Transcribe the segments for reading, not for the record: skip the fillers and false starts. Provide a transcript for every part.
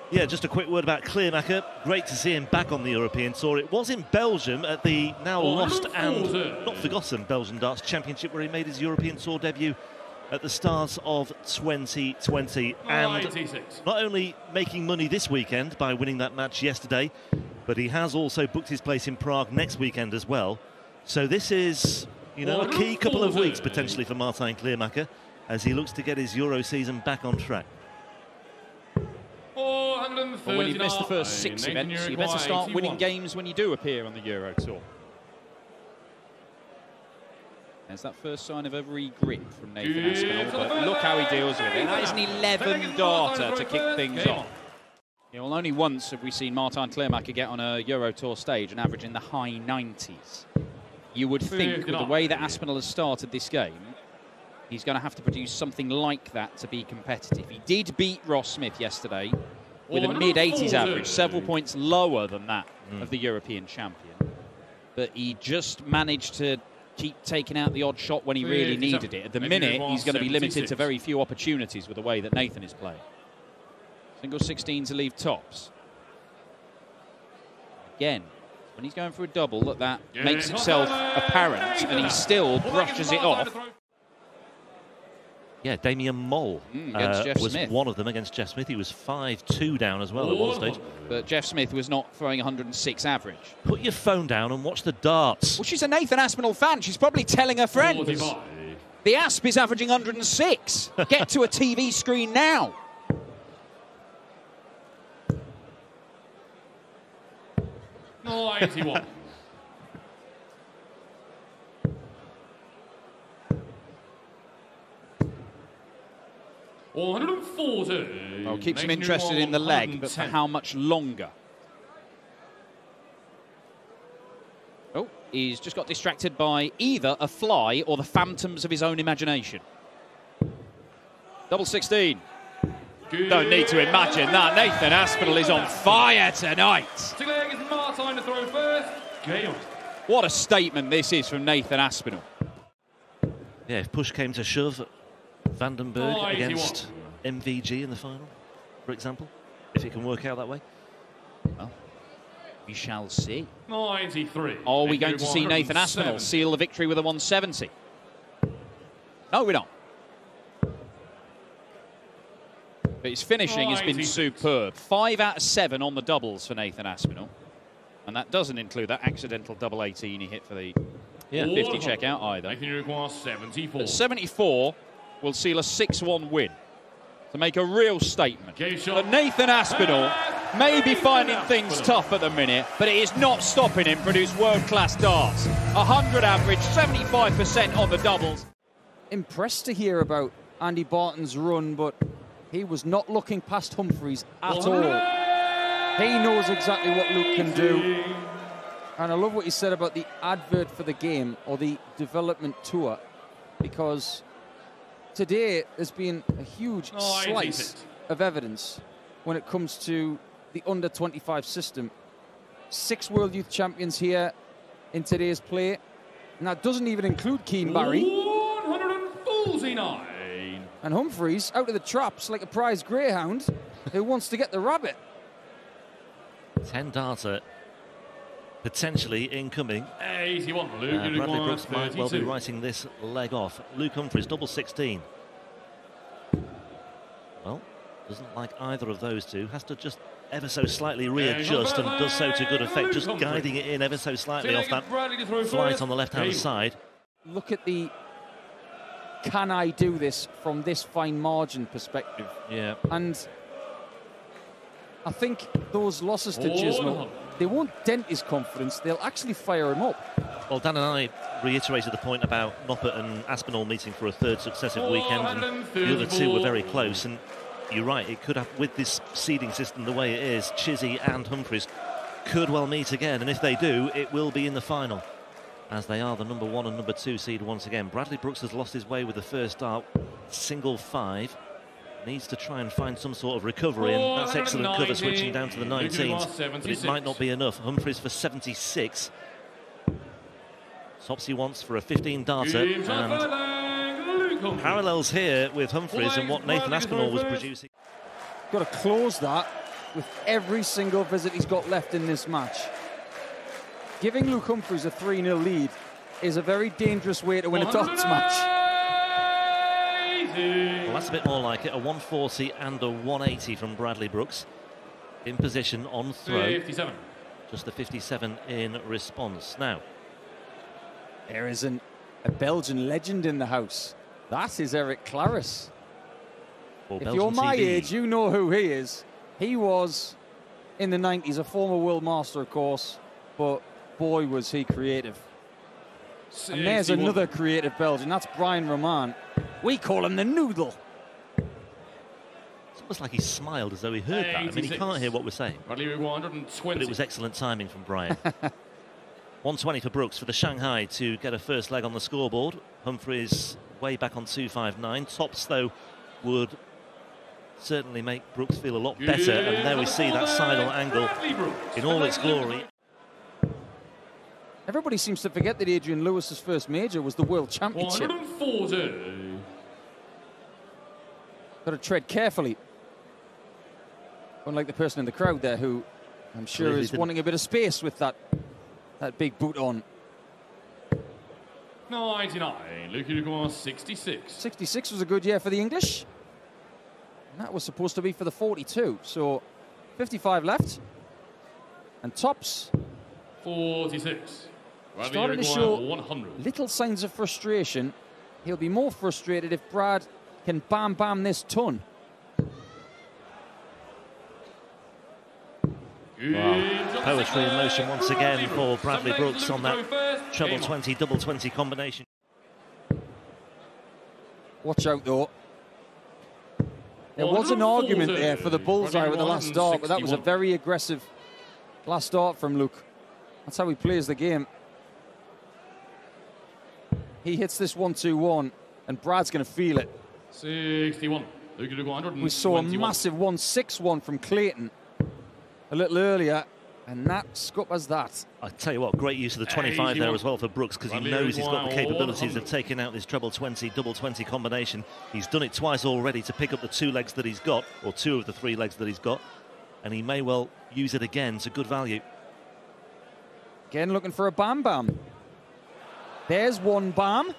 Yeah, just a quick word about Kleermaker. Great to see him back on the European Tour. It was in Belgium at the now lost and not forgotten Belgian Darts Championship, where he made his European Tour debut at the start of 2020. And not only making money this weekend by winning that match yesterday, but he has also booked his place in Prague next weekend as well. So this is, you know, a key couple of weeks potentially for Martijn Kleermaker as he looks to get his Euro season back on track. But when you miss the first 6 events, you better start winning games when you do appear on the Euro Tour. There's that first sign of a re-grip from Nathan Aspinall, but look how he deals with it. That is an 11-darter to kick things off. Yeah, well, only once have we seen Martijn Kleermaker get on a Euro Tour stage and average in the high 90s. You would think, with the way that Aspinall has started this game, he's going to have to produce something like that to be competitive. He did beat Ross Smith yesterday with a mid-80s average, several points lower than that of the European champion. But he just managed to keep taking out the odd shot when he really needed it. At the minute, he's going to be limited to very few opportunities with the way that Nathan is playing. Single 16 to leave tops. Again, when he's going for a double, look, that makes itself apparent, and he still brushes it off. Yeah, Damien Moll was Smith. one of them against Jeff Smith. He was 5-2 down as well at one stage. But Jeff Smith was not throwing 106 average. Put your phone down and watch the darts. Well, she's a Nathan Aspinall fan. She's probably telling her friends. 45. The Asp is averaging 106. Get to a TV screen now. No, 81. Well, keeps him interested in the leg, but for how much longer? Oh, he's just got distracted by either a fly or the phantoms of his own imagination. Double 16. Don't need to imagine that. Nathan Aspinall is on fire tonight. What a statement this is from Nathan Aspinall. Yeah, if push came to shove, Vandenberg against MVG in the final, for example, if it can work out that way. Well, we shall see. 93. Are we going to see Nathan Aspinall seal the victory with a 170? No, we're not. But his finishing has been superb. 5 out of 7 on the doubles for Nathan Aspinall. And that doesn't include that accidental double 18 he hit for the 50 checkout either. 74. But 74 will seal a 6-1 win to make a real statement. But Nathan Aspinall may be finding things tough at the minute, but it is not stopping him produce world-class darts. 100 average, 75% on the doubles. Impressed to hear about Andy Barton's run, but he was not looking past Humphries at all. He knows exactly what Luke can do. And I love what he said about the advert for the game, or the development tour, because today there's been a huge slice of evidence when it comes to the under-25 system. 6 World Youth Champions here in today's play, and that doesn't even include Keane Barry. 149. And Humphries out of the traps like a prize greyhound who wants to get the rabbit. 10-darter potentially incoming. 81. Bradley Brooks might well be writing this leg off. Luke Humphries, double 16. Well, doesn't like either of those two. Has to just ever so slightly readjust, and does so to good effect, just guiding it in ever so slightly off that flight on the left-hand side. Look at the can I do this from this fine margin perspective. Yeah. And I think those losses to Chisnall, they won't dent his confidence, they'll actually fire him up. Well, Dan and I reiterated the point about Noppert and Aspinall meeting for a 3rd successive weekend, and the other two were very close, and you're right, it could have, with this seeding system the way it is, Chizzy and Humphries could well meet again, and if they do, it will be in the final, as they are the number 1 and number 2 seed once again. Bradley Brooks has lost his way with the first dart, single 5. Needs to try and find some sort of recovery, and that's excellent cover switching down to the 19s, but it might not be enough. Humphries for 76. Tops he wants for a 15-darter, and parallels here with Humphries and what Nathan Aspinall was producing. Got to close that with every single visit he's got left in this match. Giving Luke Humphries a 3-0 lead is a very dangerous way to win a darts match. Well, that's a bit more like it. A 140 and a 180 from Bradley Brooks. In position on throw. 57. Just a 57 in response. Now, there is a Belgian legend in the house. That is Eric Claris. for If Belgian you're my TV. age, you know who he is. He was, in the 90s, a former world master, of course, but boy, was he creative. And there's another creative Belgian. That's Brian Roman. We call him the Noodle. It's almost like he smiled as though he heard that. I mean, he can't hear what we're saying. But it was excellent timing from Brian. 120 for Brooks for the Shanghai to get a first leg on the scoreboard. Humphries way back on 259. Tops, though, would certainly make Brooks feel a lot better. And there we see that sidle angle in all its glory. Everybody seems to forget that Adrian Lewis's first major was the World Championship. 140. Got to tread carefully. Unlike the person in the crowd there, who I'm sure is wanting a bit of space with that big boot on. 99. Luke 66. 66 was a good year for the English. And that was supposed to be for the 42. So 55 left. And tops 46. starting to show 100. little signs of frustration. He'll be more frustrated if Brad can bam this ton. Wow. Poetry in motion once again for Bradley Brooks on that treble 20, double 20 combination. Watch out, though. There was an argument there for the bullseye with the last dart, but that was a very aggressive last dart from Luke. That's how he plays the game. He hits this 1-2-1, and Brad's going to feel it. 61. We saw a massive 1-6-1 from Clayton a little earlier, and that scuppers that. I tell you what, great use of the 25 there as well for Brooks, because he knows he's got the capabilities of taking out this treble 20, double 20 combination. He's done it twice already to pick up the 2 legs that he's got, or 2 of the 3 legs that he's got, and he may well use it again to good value. Again, looking for a bam. There's 1 bam,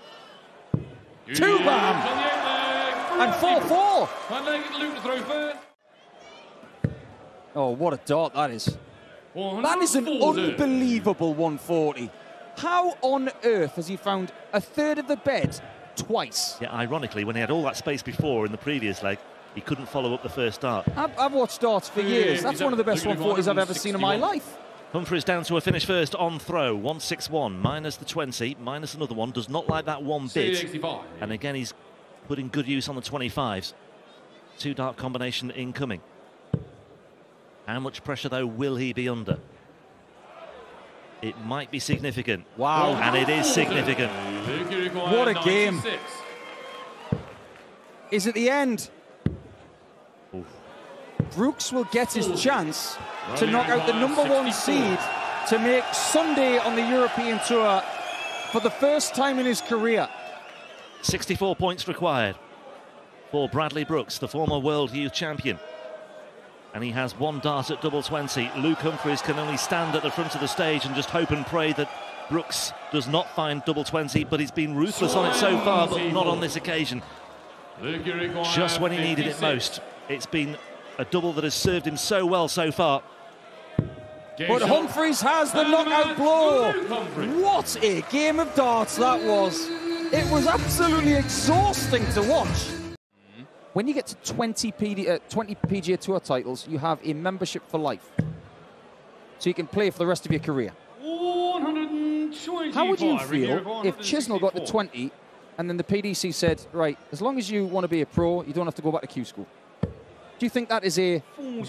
2 bam, and 4-4. Oh, what a dart that is. That is an unbelievable 140. How on earth has he found a third of the bed twice? Yeah, ironically, when he had all that space before in the previous leg, he couldn't follow up the first dart. I've watched darts for years. That's one of the best 140s I've ever seen in my life. Humphries down to a finish first on throw. 161 minus the 20, minus another one. Does not like that one bit. And again, he's putting good use on the 25s. 2 dart combination incoming. How much pressure, though, will he be under? It might be significant. Wow. And it is significant. What a game. Is it the end? Oof. Brooks will get his chance to knock out the #1 seed to make Sunday on the European Tour for the first time in his career. 64 points required for Bradley Brooks, the former world youth champion. And he has 1 dart at double 20. Luke Humphries can only stand at the front of the stage and just hope and pray that Brooks does not find double 20, but he's been ruthless on it so far, but not on this occasion. Just when he needed it most. It's been a double that has served him so well so far. But Humphries has the knockout blow. What a game of darts that was. It was absolutely exhausting to watch. When you get to 20 PGA Tour titles, you have a membership for life. So you can play for the rest of your career. How would you feel if Chisnell got to 20 and then the PDC said, right, as long as you want to be a pro, you don't have to go back to Q school? Do you think that is a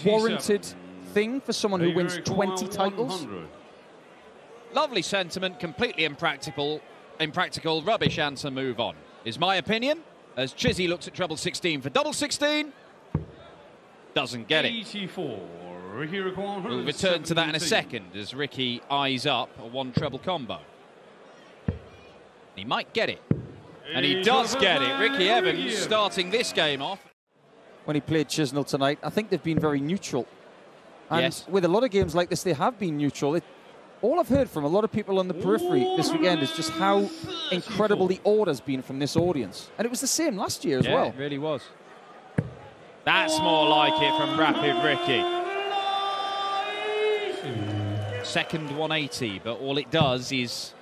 warranted thing for someone who wins 20 titles? Lovely sentiment, completely impractical, rubbish answer, move on, is my opinion. As Chizzy looks at treble 16 for double 16, doesn't get it. 84. We'll return to that in a second as Ricky eyes up a 1 treble combo. He might get it, and he does get it. Ricky Evans starting this game off. When he played Chisnell tonight, I think they've been very neutral. And yes, with a lot of games like this, they have been neutral. All I've heard from a lot of people on the periphery this weekend is just how incredible the order's been from this audience. And it was the same last year as well. It really was. That's more like it from Rapid Ricky. Second 180, but all it does is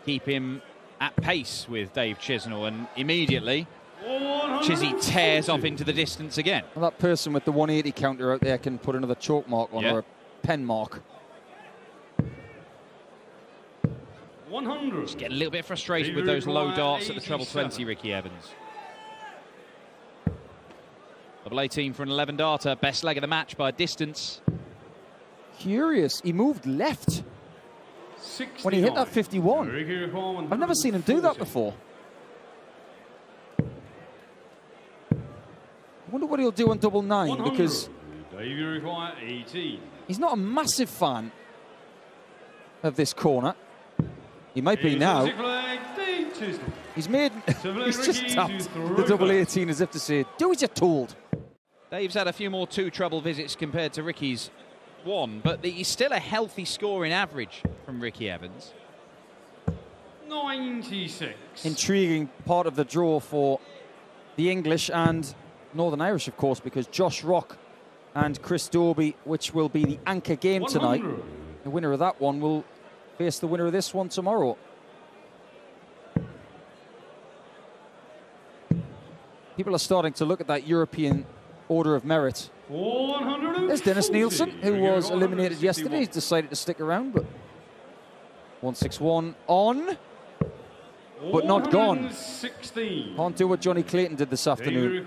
keep him at pace with Dave Chisnall, and immediately Chizzy tears off into the distance again. Well, that person with the 180 counter out there can put another choke mark on, or a pen mark. 100. Just get a little bit frustrated with those low darts at the treble 20, Ricky Evans. Double 18 for an 11 darter, best leg of the match by a distance. Curious, he moved left when he hit that 51. I've never seen him do that before. I wonder what he'll do on double 9, because he's not a massive fan of this corner. He might be now. He's just tapped the double 18 as if to say, do as you're told. Dave's had a few more two treble visits compared to Ricky's one, but he's still a healthy scoring average from Ricky Evans. 96. Intriguing part of the draw for the English and Northern Irish, of course, because Josh Rock and Chris Dobie, which will be the anchor game tonight. The winner of that one will face the winner of this one tomorrow. People are starting to look at that European order of merit. There's Dennis Nielsen, who was eliminated yesterday. He's decided to stick around, but 161 on, but not gone. Can't do what Johnny Clayton did this afternoon.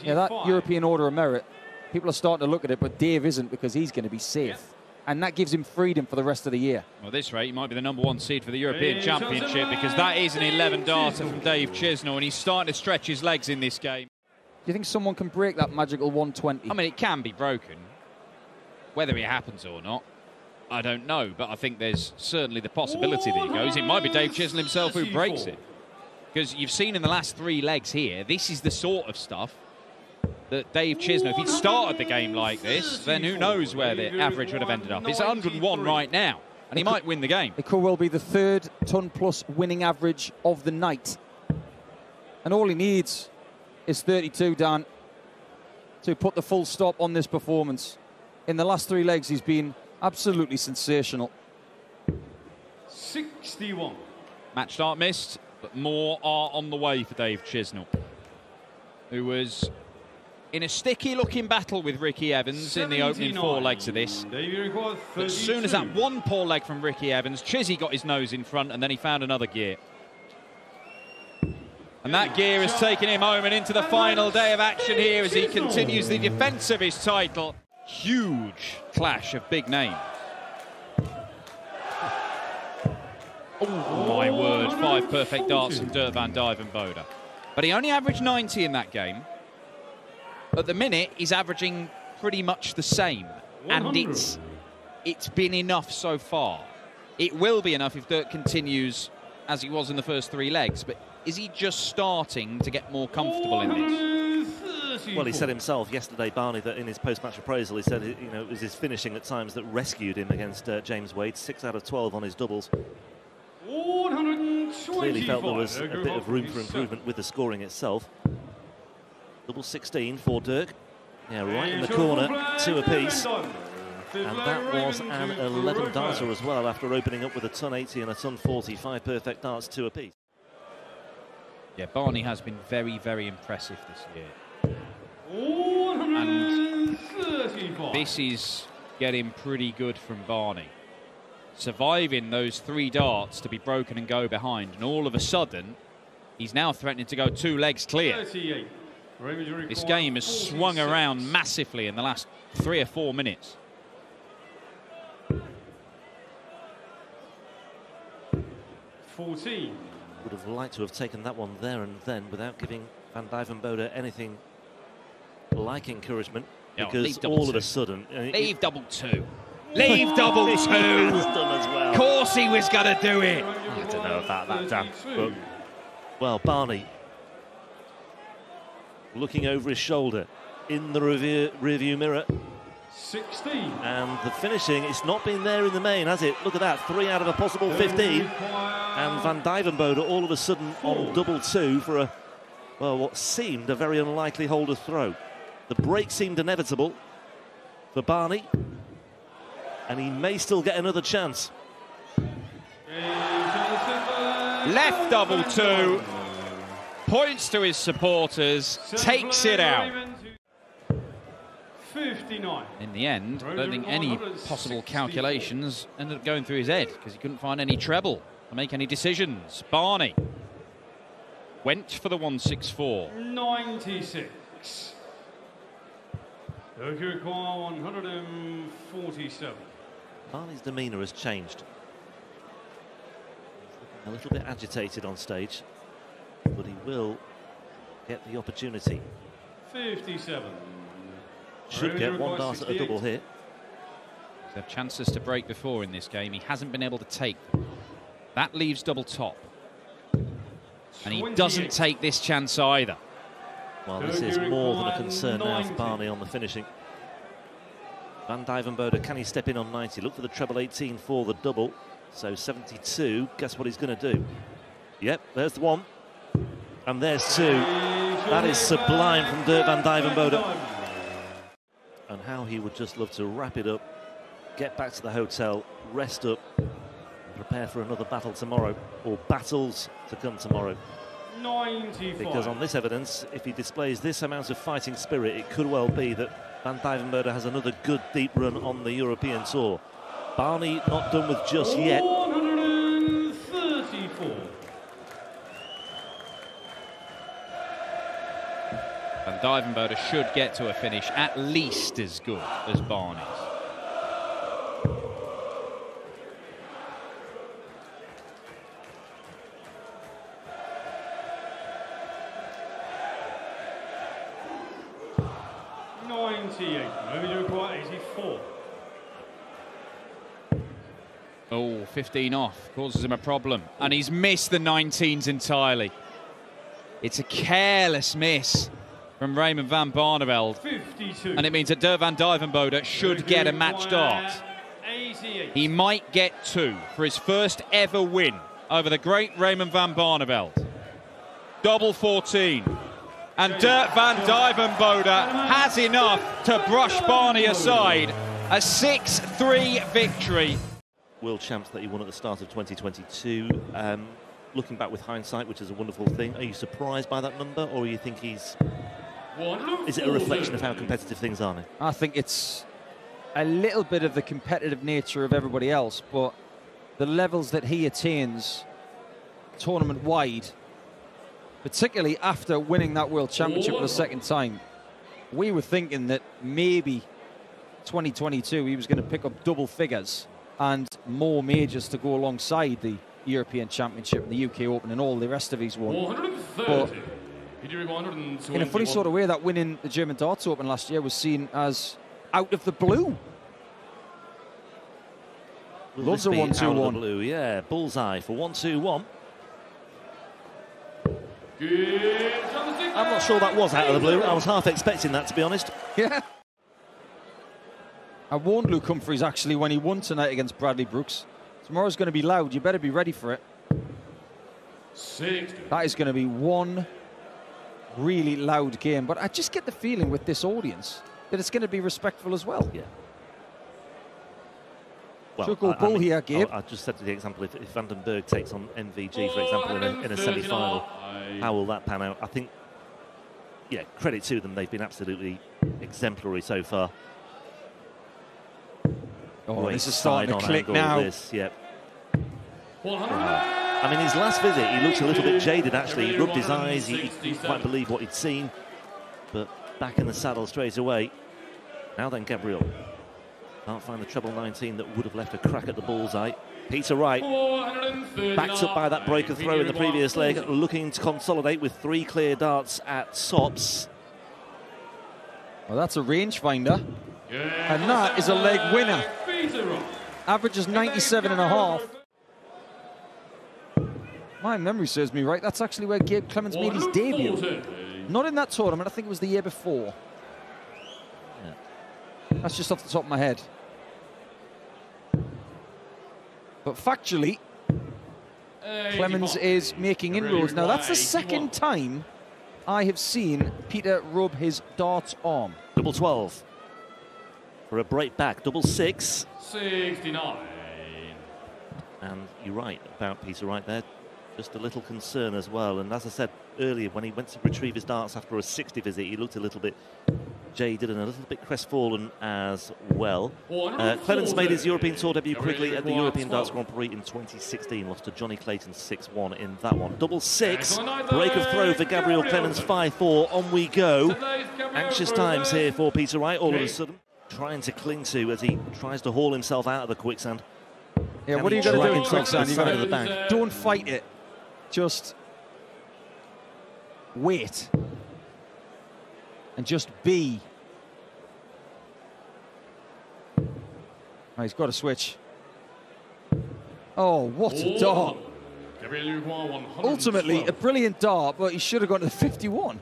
Yeah, that European order of merit, people are starting to look at it, but Dave isn't, because he's going to be safe. And that gives him freedom for the rest of the year. Well, at this rate, he might be the #1 seed for the European Championship, because that is an 11 darter from Dave Chisnall, and he's starting to stretch his legs in this game. Do you think someone can break that magical 120? I mean, it can be broken. Whether it happens or not, I don't know. But I think there's certainly the possibility that it goes. It might be Dave Chisnall himself who breaks it. Because you've seen in the last 3 legs here, this is the sort of stuff that Dave Chisnall, if he'd started the game like this, then who knows where the average would have ended up. It's 101 right now, and he might win the game. It could well be the 3rd ton-plus winning average of the night. And all he needs is 32, Dan, to put the full stop on this performance. In the last 3 legs, he's been absolutely sensational. 61. Match start missed, but more are on the way for Dave Chisnall, who was in a sticky-looking battle with Ricky Evans in the opening 4 legs of this. But as soon as that one poor leg from Ricky Evans, Chizzy got his nose in front, and then he found another gear. And that gear has taken him home and into the final day of action here as he continues the defence of his title. Huge clash of big names. Oh, my word, 5 perfect darts from Dirk van Dijvenbode. But he only averaged 90 in that game. At the minute, he's averaging pretty much the same. 100. And it's been enough so far. It will be enough if Dirk continues as he was in the first 3 legs. But is he just starting to get more comfortable in this? Well, he said himself yesterday, Barney, that in his post-match appraisal, he said it was his finishing at times that rescued him against James Wade. 6 out of 12 on his doubles. Clearly felt there was a bit of room for improvement with the scoring itself. Double 16 for Dirk. Yeah, right in the corner, 2 apiece. And that was an 11 darter as well, after opening up with a ton 80 and a ton 40. 5 perfect darts, 2 apiece. Yeah, Barney has been very, very impressive this year. And this is getting pretty good from Barney. Surviving those 3 darts to be broken and go behind, and all of a sudden, he's now threatening to go 2 legs clear. This game has swung around massively in the last 3 or 4 minutes. Would have liked to have taken that one there and then without giving Van Dijvenbode anything like encouragement, because all of a sudden... Leave double 2. Leave double 2. Done as well. Of course he was going to do it. I don't know about that, Dan. But, well, Barney looking over his shoulder in the rearview mirror. 16. And the finishing, it's not been there in the main, has it? Look at that, 3 out of a possible 15. And Van Dijvenbode all of a sudden on double 2 for a, well, what seemed a very unlikely holder throw. The break seemed inevitable for Barney, and he may still get another chance. Left double 2, points to his supporters, takes it out. 59. In the end, I don't think any possible calculations ended up going through his head because he couldn't find any treble to make any decisions. Barney went for the 164. 96. Turkey require 147. Barney's demeanour has changed. He's looking a little bit agitated on stage, but he will get the opportunity. 57. Should get one dart at a double hit. He's had chances to break before in this game. He hasn't been able to take them. That leaves double top. And he doesn't take this chance either. Well, this is more than a concern now for Barney on the finishing. Van Dijvenbode, can he step in on 90? Look for the treble 18 for the double. So 72, guess what he's going to do? Yep, there's the 1. And there's 2. That is sublime from Dirk Van Dijvenbode. And how he would just love to wrap it up, get back to the hotel, rest up, and prepare for another battle tomorrow, or battles to come tomorrow. 95. Because on this evidence, if he displays this amount of fighting spirit, it could well be that Van Dijvenbode has another good deep run on the European Tour. Barney not done with just yet. 134. Van Dijvenbode should get to a finish at least as good as Barney's. Maybe you require 84. Oh, 15 off causes him a problem, and he's missed the 19s entirely. It's a careless miss from Raymond van Barneveld, 52. and it means that Dirk Van Dijvenbode should get a match dart. 88. He might get 2 for his first ever win over the great Raymond van Barneveld. Double 14. And Dirk Van Dijvenbode has enough to brush Barney aside. A 6-3 victory. World champs that he won at the start of 2022. Looking back with hindsight, which is a wonderful thing, are you surprised by that number, or you think he's... Is it a reflection of how competitive things are now? I think it's a little bit of the competitive nature of everybody else, but the levels that he attains tournament-wide, particularly after winning that World Championship for the second time, we were thinking that maybe 2022 he was going to pick up double figures and more majors to go alongside the European Championship and the UK Open and all the rest of his won. But in a funny sort of way, that win in the German Darts Open last year was seen as out of the blue. Loves a 1-2-1. Out of the blue, yeah. Bullseye for 1-2-1. I'm not sure that was out of the blue. I was half expecting that, to be honest. Yeah. I warned Luke Humphries, actually, when he won tonight against Bradley Brooks. Tomorrow's going to be loud. You better be ready for it. 60. That is going to be one really loud game. But I just get the feeling with this audience that it's going to be respectful as well. Yeah. Well, Should go bull here, Gabe. I just said to the example, if Vandenberg takes on MVG, for example, in a semi-final, how will that pan out? I think, yeah, credit to them. They've been absolutely exemplary so far. Oh, this is starting to click now. Yep. I mean, his last visit, he looked a little bit jaded, actually. He rubbed his eyes. He couldn't quite believe what he'd seen. But back in the saddle straight away. Now then, Gabriel. Can't find the treble 19 that would have left a crack at the bullseye. Peter Wright, backed up by that breaker throw in the previous leg, looking to consolidate with 3 clear darts at Sops. Well, that's a rangefinder. And that is a leg winner. Averages 97.5. My memory serves me right. That's actually where Gabe Clemens made his debut. Not in that tournament. I think it was the year before. Yeah. That's just off the top of my head. But factually, Clemens is making inroads. Now, that's the second time I have seen Peter rub his darts arm. Double 12 for a break back. Double 6. 69. And you're right about Peter right there. Just a little concern as well. And as I said earlier, when he went to retrieve his darts after a 60 visit, he looked a little bit jaded and a little bit crestfallen as well. Clemens made his European Tour debut quickly at the European Darts Grand Prix in 2016. Lost to Johnny Clayton 6-1 in that one. Double 6. Break of throw for Gabriel Clemens. 5-4. On we go. Anxious times here for Peter Wright all of a sudden. Trying to cling to as he tries to haul himself out of the quicksand. Yeah, what are you going to do in quicksand? You got to the bank. Don't fight it. Just wait. And just be. Oh, he's got to switch. Oh, what a dart. Ultimately, a brilliant dart, but he should have gone to the 51.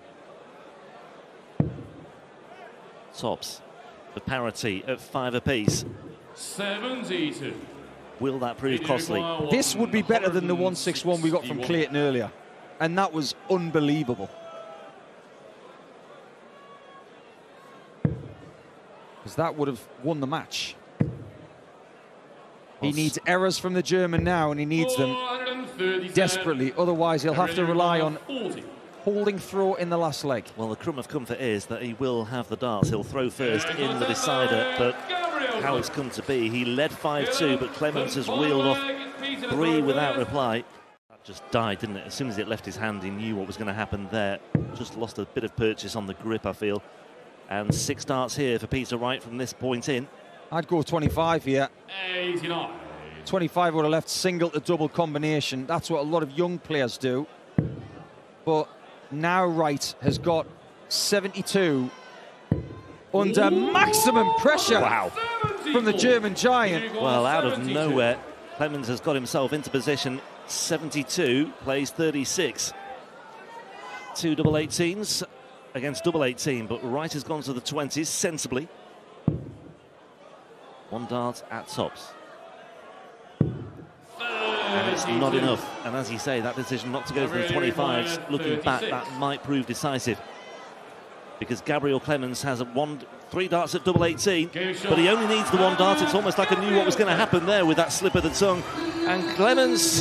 Tops for parity at 5 apiece. 72. Will that prove costly? This would be better than the 161 we got from Clayton earlier. And that was unbelievable. Because that would have won the match. He needs errors from the German now, and he needs them desperately. Otherwise, he'll have to rely on holding throw in the last leg. Well, the crumb of comfort is that he will have the darts. He'll throw first in the decider, but how it's come to be, he led 5-2, but Clemens has reeled off 3 without reply. That just died, didn't it? As soon as it left his hand, he knew what was going to happen there. Just lost a bit of purchase on the grip, I feel. And 6 darts here for Peter Wright from this point in. I'd go 25 here. 89. 25 would have left single to double combination. That's what a lot of young players do. But now Wright has got 72 under maximum pressure. Wow. From the German giant. Well, out of nowhere, Clemens has got himself into position. 72, plays 36. 2 double 18s against double 18, but Wright has gone to the 20s sensibly. 1 dart at tops. And it's not enough. And as you say, that decision not to go for the 25s, looking back, that might prove decisive. Because Gabriel Clemens has 3 darts at double 18, but he only needs the 1 dart. It's almost like I knew what was going to happen there with that slip of the tongue. And Clemens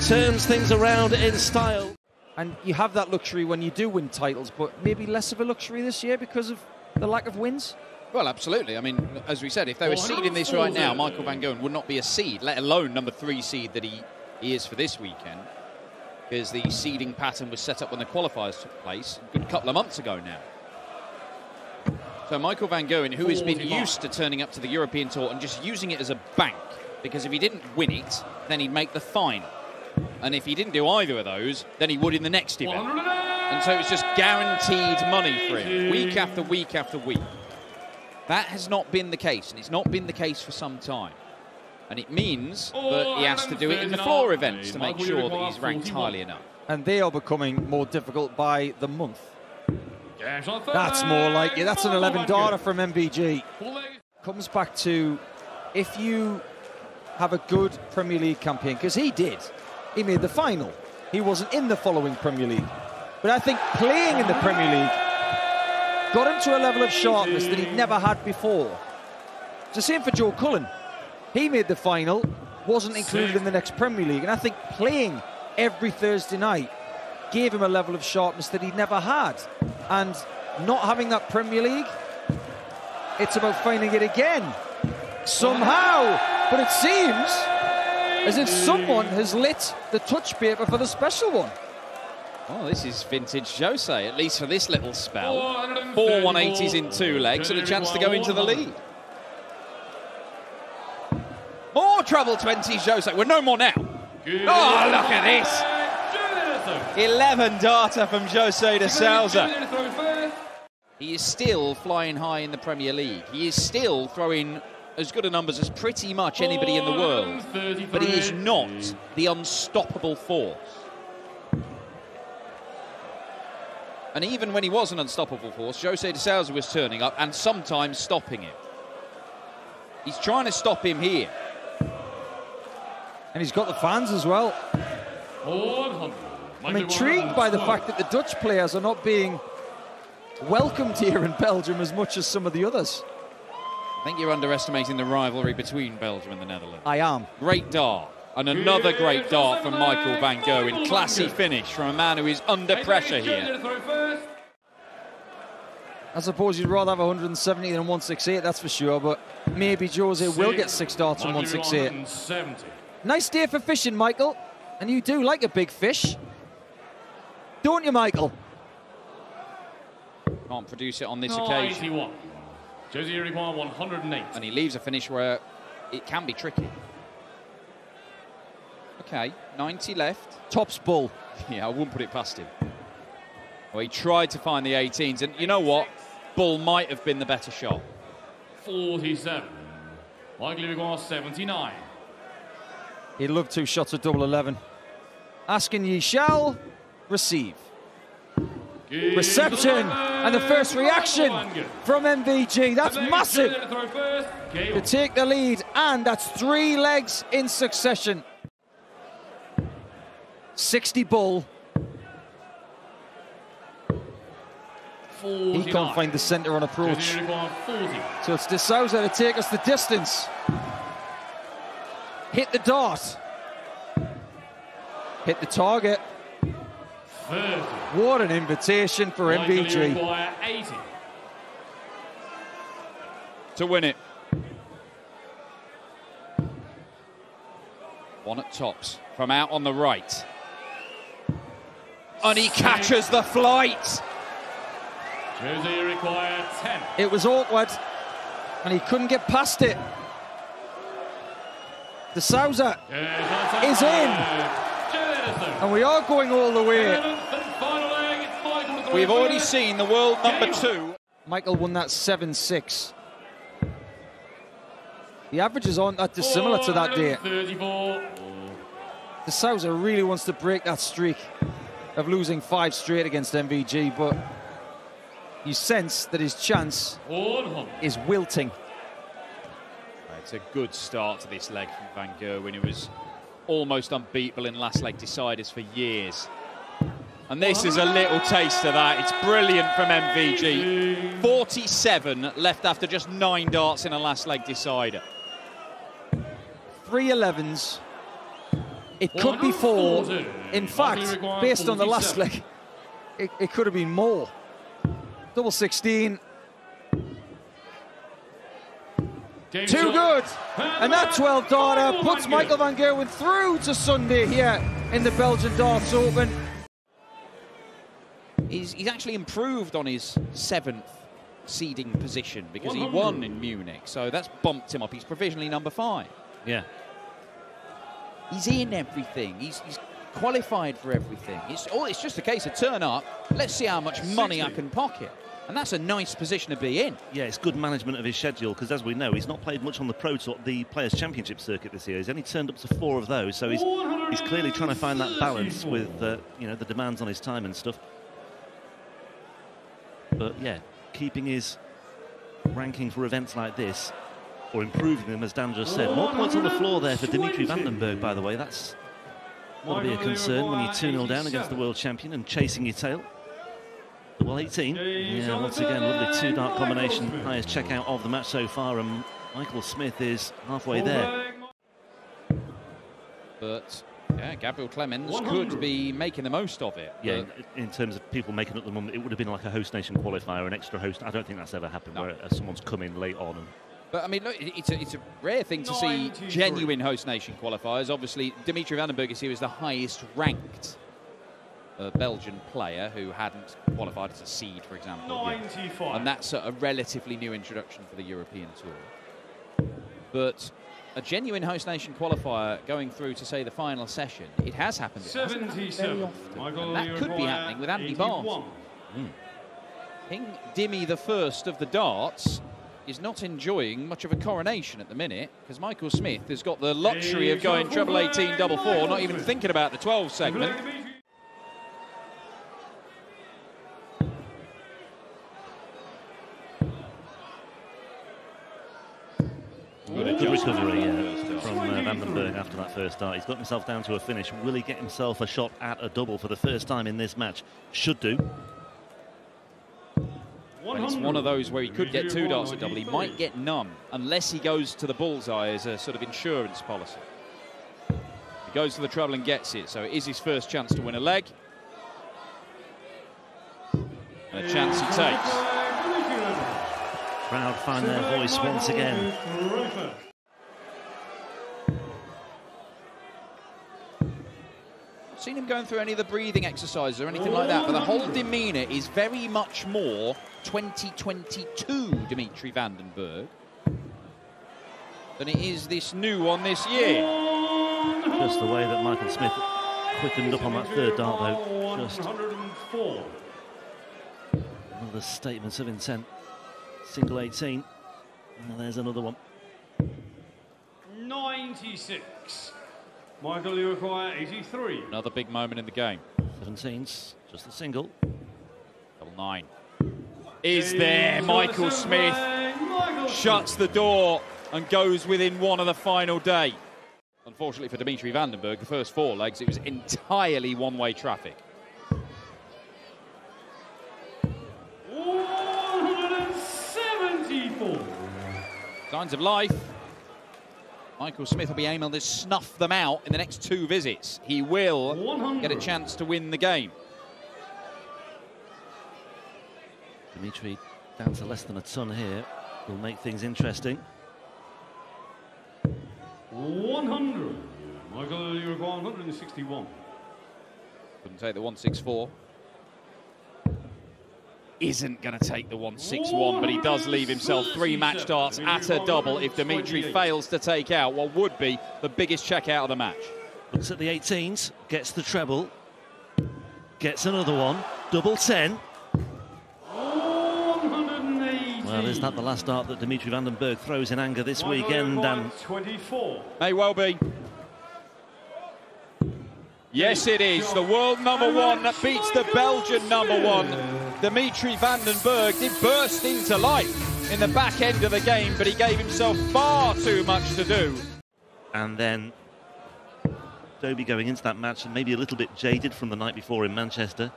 turns things around in style. And you have that luxury when you do win titles, but maybe less of a luxury this year because of the lack of wins? Well, absolutely. I mean, as we said, if they were seeding this right now, Michael van Gerwen would not be a seed, let alone number 3 seed that he is for this weekend. Because the seeding pattern was set up when the qualifiers took place a good couple of months ago now. So Michael van Gerwen, who has been used to turning up to the European Tour and just using it as a bank, because if he didn't win it, then he'd make the final. And if he didn't do either of those, then he would in the next event. And so it's just guaranteed money for him, week after week after week. That has not been the case, and it's not been the case for some time. And it means that he has to do it in the floor events to make sure that he's ranked highly enough. And they are becoming more difficult by the month. That's more like it. That's an 11-darter from MVG. Comes back to if you have a good Premier League campaign, because he did. He made the final. He wasn't in the following Premier League. But I think playing in the Premier League got him to a level of sharpness that he'd never had before. It's the same for Joe Cullen. He made the final, wasn't included in the next Premier League. And I think playing every Thursday night gave him a level of sharpness that he'd never had. And not having that Premier League, it's about finding it again. Somehow. But it seems as if someone has lit the touch paper for the special one. Oh, this is vintage Jose, at least for this little spell. 4 180s in 2 legs and a chance to go into the lead. More treble 20s, Jose. We're no more now. Oh, look at this. 11-darter from Jose de Sousa. He is still flying high in the Premier League. He is still throwing as good a numbers as pretty much anybody in the world. But he is not the unstoppable force. And even when he was an unstoppable force, Jose de Sousa was turning up and sometimes stopping him. He's trying to stop him here. And he's got the fans as well. 100. I'm intrigued by the fact that the Dutch players are not being welcomed here in Belgium as much as some of the others. I think you're underestimating the rivalry between Belgium and the Netherlands. I am. Great dart. And another great dart from Michael van Gerwen. Classy finish from a man who is under pressure here. I suppose you'd rather have 170 than 168, that's for sure, but maybe Jose will get 6 darts on 168. Nice day for fishing, Michael. And you do like a big fish. Don't you, Michael? Can't produce it on this occasion. 81. Jose require 108. And he leaves a finish where it can be tricky. Okay, 90 left. Tops bull. Yeah, I wouldn't put it past him. Well, he tried to find the 18s, and you know what? Bull might have been the better shot. 47. Likely require 79. He'd love 2 shots at double 11. Asking ye shall receive. Reception and the first reaction from MVG. That's massive to take the lead, and that's 3 legs in succession. 60 bull. He can't find the centre on approach. So it's De Sousa to take us the distance. Hit the dart. Hit the target. 30. What an invitation for MVG. Require 80. To win it. One at tops from out on the right. And he catches the flight. Jose require 10. It was awkward, and he couldn't get past it. De Sousa is in, and we are going all the way. We've already seen the world number 2. Michael won that 7-6. The averages aren't that dissimilar to that day. De Sousa really wants to break that streak of losing 5 straight against MVG, but you sense that his chance is wilting. It's a good start to this leg from Van Gerwen, who was almost unbeatable in last leg deciders for years. And this is a little taste of that. It's brilliant from MVG. 47 left after just 9 darts in a last leg decider. 3 11s. It could be 4. In fact, based on the last leg, it could have been more. Double 16. Too good. And that 12 darter puts Michael van Gerwen through to Sunday here in the Belgian Darts Open. He's actually improved on his 7th seeding position because he won in Munich, so that's bumped him up. He's provisionally number 5. Yeah. He's in everything. He's qualified for everything. It's just a case of turn up, let's see how much money I can pocket. And that's a nice position to be in. Yeah, it's good management of his schedule, because as we know, he's not played much on the Pro Tour, the Players' Championship circuit this year. He's only turned up to 4 of those, so he's clearly trying to find that balance with you know, the demands on his time and stuff. But yeah, keeping his ranking for events like this, or improving them, as Dan just said. More points on the floor there for Dimitri Vandenberg, by the way. That's got to be a concern when you're 2-0 down against the world champion and chasing your tail. Well, 18. Yeah, once again, lovely 2-dart combination. Highest checkout of the match so far, and Michael Smith is halfway there. But yeah, Gabriel Clemens could be making the most of it. Yeah, in terms of people making it at the moment, it would have been like a host nation qualifier, an extra host. I don't think that's ever happened, where someone's come in late on. But I mean, look, it's a rare thing to see genuine host nation qualifiers. Obviously, Dimitri Vandenberg is here as the highest ranked Belgian player who hadn't qualified as a seed, for example. 95. And that's a relatively new introduction for the European Tour. But a genuine host nation qualifier going through to, say, the final session, it has happened. It hasn't happened very often. And that could be happening with Andy Barton. King Dimmy the first of the darts is not enjoying much of a coronation at the minute, because Michael Smith has got the luxury of going treble 18, double 4, not even thinking about the 12 segment. Good recovery, yeah, from Vandenberg after that first start. He's got himself down to a finish. Will he get himself a shot at a double for the first time in this match? Should do. And it's one of those where he could get 2 darts at double. He might get none unless he goes to the bullseye as a sort of insurance policy. He goes to the treble and gets it, so it is his first chance to win a leg. And a chance he takes. Crowd find their voice once again. Seen him going through any of the breathing exercises or anything like that, but the whole demeanour is very much more 2022 Dimitri Vandenberg than it is this new one this year. Just the way that Michael Smith quickened up on that third dart, though. Just one of the statements of intent. Single 18. And there's another one. 96. Michael, you require 83. Another big moment in the game. 17s, just a single. Double 9. Is there. Michael Smith shuts the door and goes within one of the final day. Unfortunately for Dimitri Vandenberg, the first 4 legs, it was entirely one-way traffic. 174. Signs of life. Michael Smith will be aiming to snuff them out in the next 2 visits. He will get a chance to win the game. Dimitri down to less than a ton here. Will make things interesting. 100. Michael, you require 161. Couldn't take the 164. Isn't going to take the 161, but he does leave himself 3 match darts at a double if Dimitri fails to take out what would be the biggest check out of the match. Looks at the 18s, gets the treble, gets another one, double 10. 180. Well, is that the last dart that Dimitri Vandenberg throws in anger this weekend? And 24. May well be. Yes, it is. The world #1 that beats the Belgian #1. Dimitri Vandenberg did burst into life in the back end of the game, but he gave himself far too much to do. And then Dobie going into that match and maybe a little bit jaded from the night before in Manchester.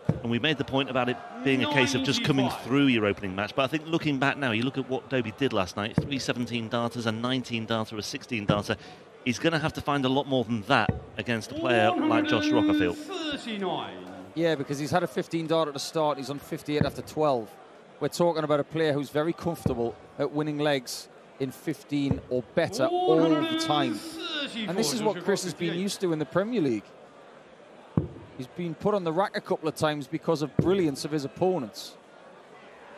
And we made the point about it being a case of just coming through your opening match. But I think looking back now, you look at what Dobie did last night, 3 17 darters, a 19 darter, a 16 darter. He's going to have to find a lot more than that against a player like Josh Rock, I feel. 39. Yeah, because he's had a 15 dart at the start. He's on 58 after 12. We're talking about a player who's very comfortable at winning legs in 15 or better all the time. And this is what Chris has been used to in the Premier League. He's been put on the rack a couple of times because of brilliance of his opponents.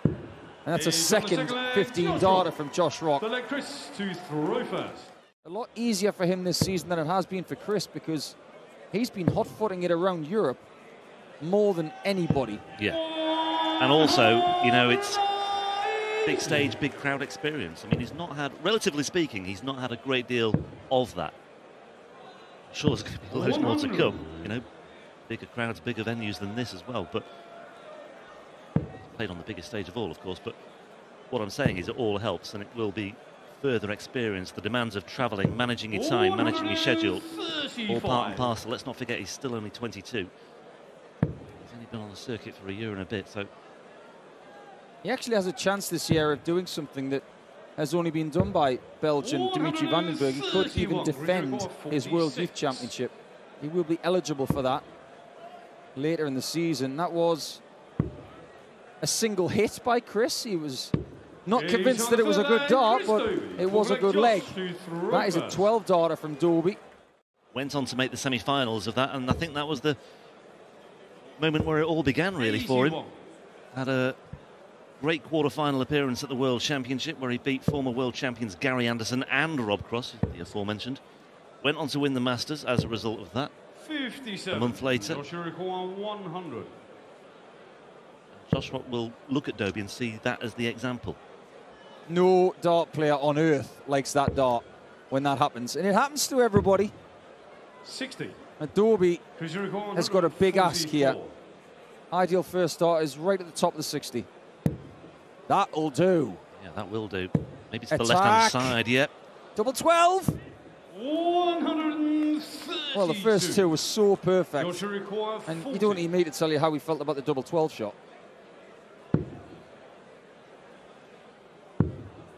And that's a second 15 darter from Josh Rock. So let Chris to throw first. A lot easier for him this season than it has been for Chris, because he's been hot-footing it around Europe more than anybody. Yeah. And also, you know, it's big stage, big crowd experience. I mean, he's not had, relatively speaking, he's not had a great deal of that. I'm sure there's going to be loads more to come, you know. Bigger crowds, bigger venues than this as well, but he's played on the biggest stage of all, of course. But what I'm saying is it all helps, and it will be further experience. The demands of travelling, managing your time, managing your schedule, all part and parcel. Let's not forget he's still only 22. He's only been on the circuit for a year and a bit, so He actually has a chance this year of doing something that has only been done by Belgian Dimitri Vandenberg. He could even defend his World Youth Championship. He will be eligible for that later in the season. That was a single hit by Chris. He was not convinced that it was a good dart, but it was a good leg. That is a 12 darter from Dobie. went on to make the semi-finals of that, and I think that was the moment where it all began really for him. Had a great quarter-final appearance at the World Championship where he beat former world champions Gary Anderson and Rob Cross, the aforementioned. Went on to win the Masters as a result of that. 57. A month later. Joshua 100. Josh will look at Dobie and see that as the example. No dart player on earth likes that dart when that happens. And it happens to everybody. 60. Dobie has got a big ask here. Ideal first dart is right at the top of the 60. That'll do. Yeah, that will do. Maybe it's the left-hand side, yep. Double 12. 132. Well, the first two were so perfect. Require And 40. you don't need me to tell you how he felt about the double 12 shot.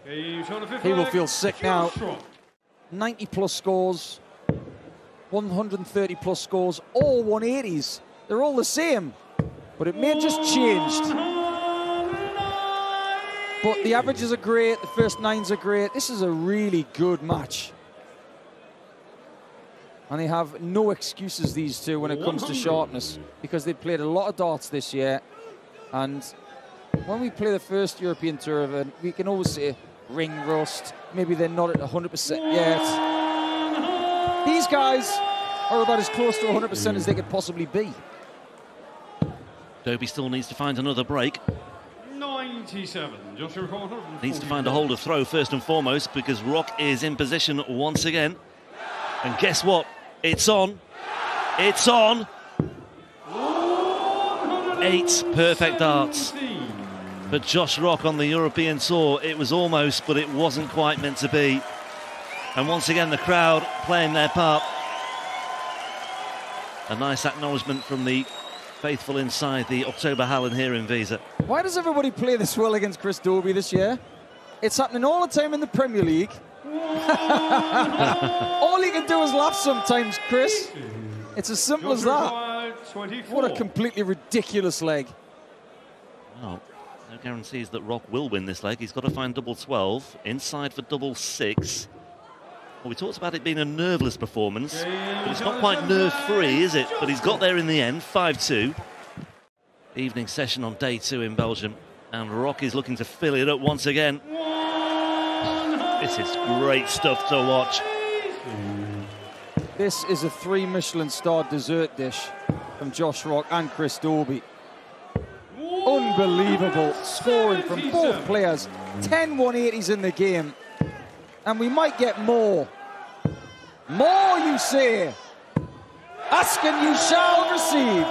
He will feel sick now. 90 plus scores, 130 plus scores, all 180s. They're all the same, but it may have just changed. But the averages are great, the first nines are great. This is a really good match. And they have no excuses, these two, when it comes to sharpness, because they've played a lot of darts this year. And when we play the first European Tour event, we can always say ring rust, maybe they're not at 100% yet. These guys are about as close to 100% as they could possibly be. Dobie still needs to find another break. 97. Needs to find a hold of throw first and foremost, because Rock is in position once again. And guess what? It's on. It's on. 8 perfect darts for Josh Rock on the European Tour. It was almost, but it wasn't quite meant to be. And once again, the crowd playing their part. A nice acknowledgement from the faithful inside the October Hallen here in Wieze. Why does everybody play this well against Chris Dobie this year? It's happening all the time in the Premier League. All he can do is laugh sometimes, Chris. It's as simple as that. What a completely ridiculous leg. Well, no guarantees that Rock will win this leg. He's got to find double 12, inside for double 6. Well, we talked about it being a nerveless performance, but it's not quite nerve-free, is it? But he's got there in the end, 5-2. Evening session on day 2 in Belgium, and Rock is looking to fill it up once again. This is great stuff to watch. This is a 3 Michelin-starred dessert dish from Josh Rock and Chris Dobie. Unbelievable scoring from both players. 10 180s in the game. And we might get more. More, you say? Ask and you shall receive.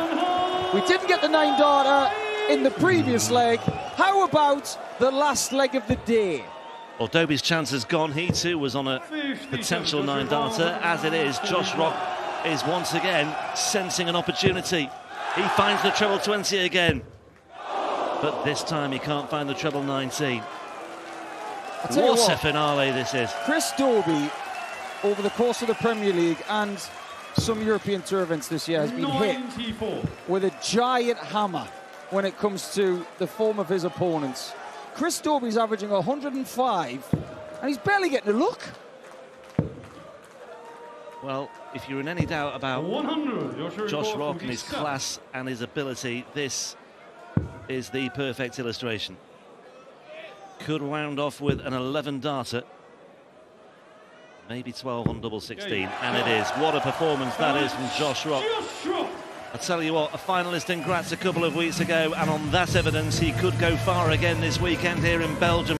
We didn't get the 9 darter in the previous leg. How about the last leg of the day? Well, Dobie's chance has gone. He too was on a potential 9 darter. As it is, Josh Rock is once again sensing an opportunity. He finds the treble 20 again. But this time he can't find the treble 19. What a finale this is. Chris Dobie, over the course of the Premier League and some European Tour events this year, has been hit with a giant hammer when it comes to the form of his opponents. Chris Dobie's averaging 105, and he's barely getting a look. Well, if you're in any doubt about Josh Rock and his class and his ability, this is the perfect illustration. Could round off with an 11 darter, maybe 12 on double 16, and it is. What a performance that is from Josh Rock. I tell you what, a finalist in Graz a couple of weeks ago, and on that evidence he could go far again this weekend here in Belgium.